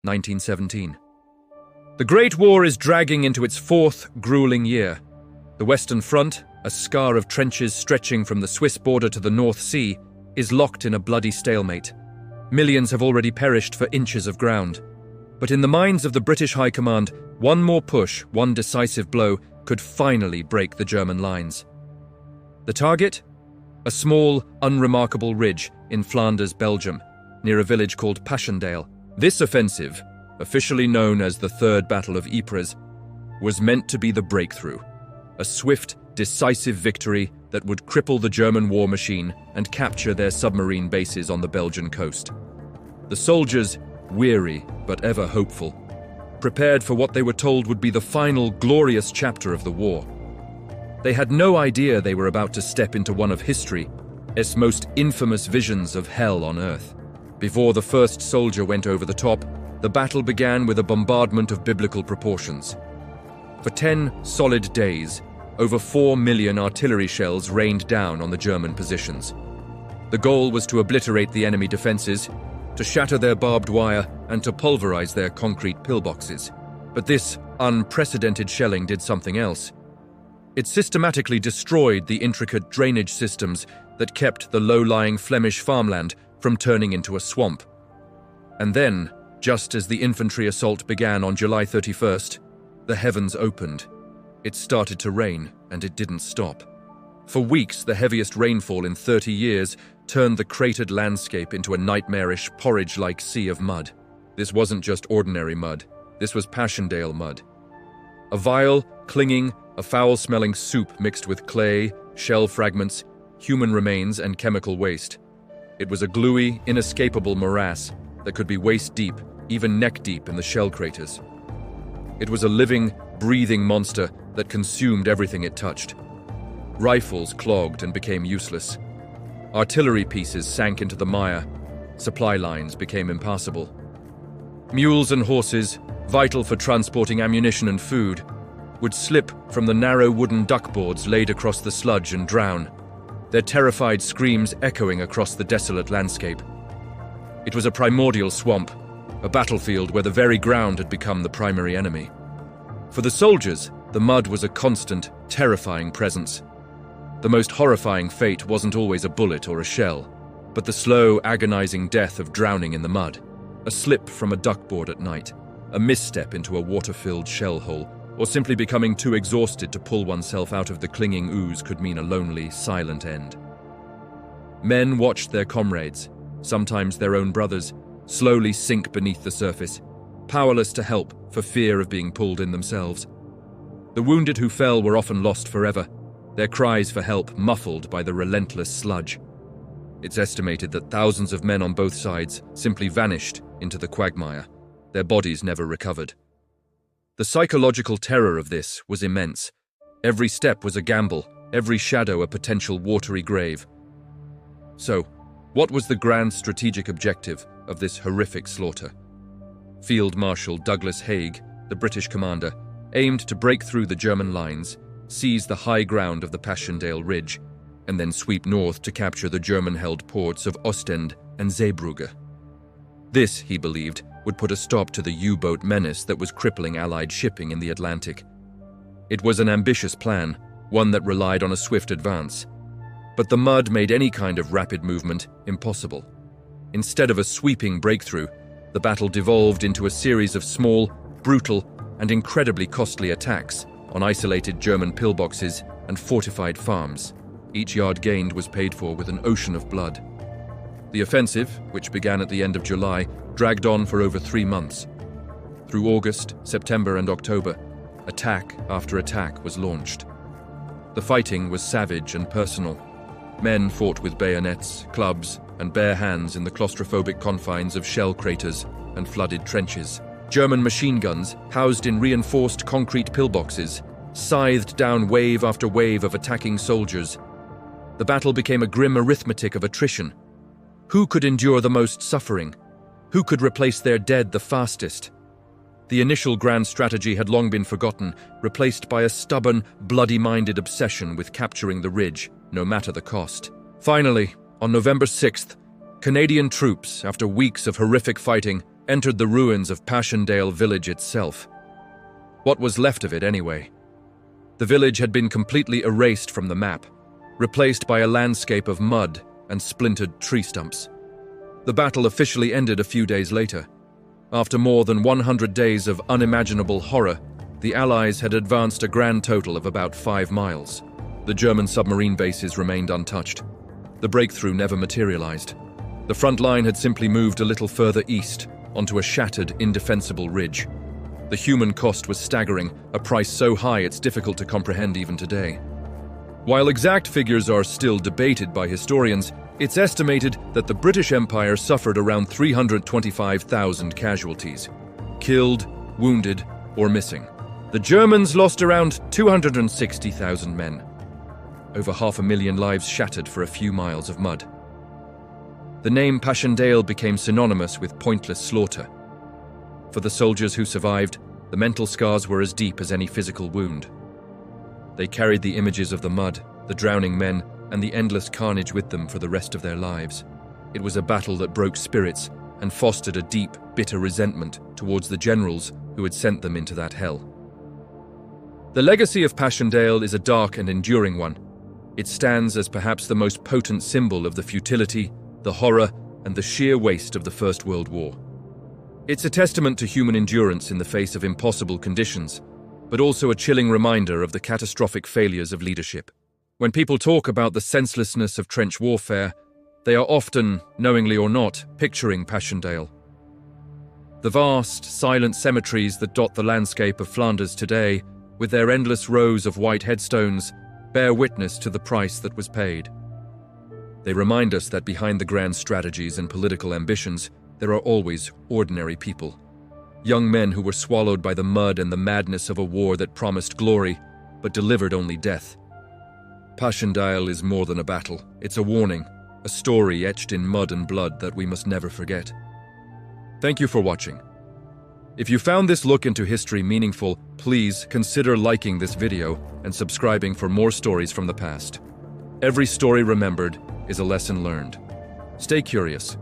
1917. The Great War is dragging into its fourth grueling year. The Western Front, a scar of trenches stretching from the Swiss border to the North Sea, is locked in a bloody stalemate. Millions have already perished for inches of ground. But in the minds of the British High Command, one more push, one decisive blow, could finally break the German lines. The target? A small, unremarkable ridge in Flanders, Belgium, near a village called Passchendaele. This offensive, officially known as the Third Battle of Ypres, was meant to be the breakthrough. A swift, decisive victory that would cripple the German war machine and capture their submarine bases on the Belgian coast. The soldiers, weary but ever hopeful, prepared for what they were told would be the final glorious chapter of the war. They had no idea they were about to step into one of history's most infamous visions of hell on earth. Before the first soldier went over the top, the battle began with a bombardment of biblical proportions. For 10 solid days, over 4 million artillery shells rained down on the German positions. The goal was to obliterate the enemy defenses, to shatter their barbed wire, and to pulverize their concrete pillboxes. But this unprecedented shelling did something else. It systematically destroyed the intricate drainage systems that kept the low-lying Flemish farmland from turning into a swamp. And then, just as the infantry assault began on July 31st, the heavens opened. It started to rain, and it didn't stop. For weeks, the heaviest rainfall in 30 years turned the cratered landscape into a nightmarish, porridge-like sea of mud. This wasn't just ordinary mud. This was Passchendaele mud. A vile, clinging, a foul-smelling soup mixed with clay, shell fragments, human remains, and chemical waste. It was a gluey, inescapable morass that could be waist-deep, even neck-deep in the shell craters. It was a living, breathing monster that consumed everything it touched. Rifles clogged and became useless. Artillery pieces sank into the mire. Supply lines became impassable. Mules and horses, vital for transporting ammunition and food, would slip from the narrow wooden duckboards laid across the sludge and drown, their terrified screams echoing across the desolate landscape. It was a primordial swamp, a battlefield where the very ground had become the primary enemy. For the soldiers, the mud was a constant, terrifying presence. The most horrifying fate wasn't always a bullet or a shell, but the slow, agonizing death of drowning in the mud, a slip from a duckboard at night, a misstep into a water-filled shell hole, or simply becoming too exhausted to pull oneself out of the clinging ooze could mean a lonely, silent end. Men watched their comrades, sometimes their own brothers, slowly sink beneath the surface, powerless to help for fear of being pulled in themselves. The wounded who fell were often lost forever, their cries for help muffled by the relentless sludge. It's estimated that thousands of men on both sides simply vanished into the quagmire, their bodies never recovered. The psychological terror of this was immense. Every step was a gamble, every shadow a potential watery grave. So, what was the grand strategic objective of this horrific slaughter? Field Marshal Douglas Haig, the British commander, aimed to break through the German lines, seize the high ground of the Passchendaele Ridge, and then sweep north to capture the German-held ports of Ostend and Zeebrugge. This, he believed, would put a stop to the U-boat menace that was crippling Allied shipping in the Atlantic. It was an ambitious plan, one that relied on a swift advance. But the mud made any kind of rapid movement impossible. Instead of a sweeping breakthrough, the battle devolved into a series of small, brutal, and incredibly costly attacks on isolated German pillboxes and fortified farms. Each yard gained was paid for with an ocean of blood. The offensive, which began at the end of July, dragged on for over 3 months. Through August, September, and October, attack after attack was launched. The fighting was savage and personal. Men fought with bayonets, clubs, and bare hands in the claustrophobic confines of shell craters and flooded trenches. German machine guns, housed in reinforced concrete pillboxes, scythed down wave after wave of attacking soldiers. The battle became a grim arithmetic of attrition. Who could endure the most suffering? Who could replace their dead the fastest? The initial grand strategy had long been forgotten, replaced by a stubborn, bloody-minded obsession with capturing the ridge, no matter the cost. Finally, on November 6th, Canadian troops, after weeks of horrific fighting, entered the ruins of Passchendaele village itself. What was left of it anyway? The village had been completely erased from the map, replaced by a landscape of mud and splintered tree stumps. The battle officially ended a few days later. After more than 100 days of unimaginable horror, the Allies had advanced a grand total of about 5 miles. The German submarine bases remained untouched. The breakthrough never materialized. The front line had simply moved a little further east, onto a shattered, indefensible ridge. The human cost was staggering, a price so high it's difficult to comprehend even today. While exact figures are still debated by historians, it's estimated that the British Empire suffered around 325,000 casualties, killed, wounded, or missing. The Germans lost around 260,000 men. Over 500,000 lives shattered for a few miles of mud. The name Passchendaele became synonymous with pointless slaughter. For the soldiers who survived, the mental scars were as deep as any physical wound. They carried the images of the mud, the drowning men, and the endless carnage with them for the rest of their lives. It was a battle that broke spirits and fostered a deep, bitter resentment towards the generals who had sent them into that hell. The legacy of Passchendaele is a dark and enduring one. It stands as perhaps the most potent symbol of the futility, the horror, and the sheer waste of the First World War. It's a testament to human endurance in the face of impossible conditions, but also a chilling reminder of the catastrophic failures of leadership. When people talk about the senselessness of trench warfare, they are often, knowingly or not, picturing Passchendaele. The vast, silent cemeteries that dot the landscape of Flanders today, with their endless rows of white headstones, bear witness to the price that was paid. They remind us that behind the grand strategies and political ambitions, there are always ordinary people. Young men who were swallowed by the mud and the madness of a war that promised glory, but delivered only death. Passchendaele is more than a battle. It's a warning, a story etched in mud and blood that we must never forget. Thank you for watching. If you found this look into history meaningful, please consider liking this video and subscribing for more stories from the past. Every story remembered is a lesson learned. Stay curious,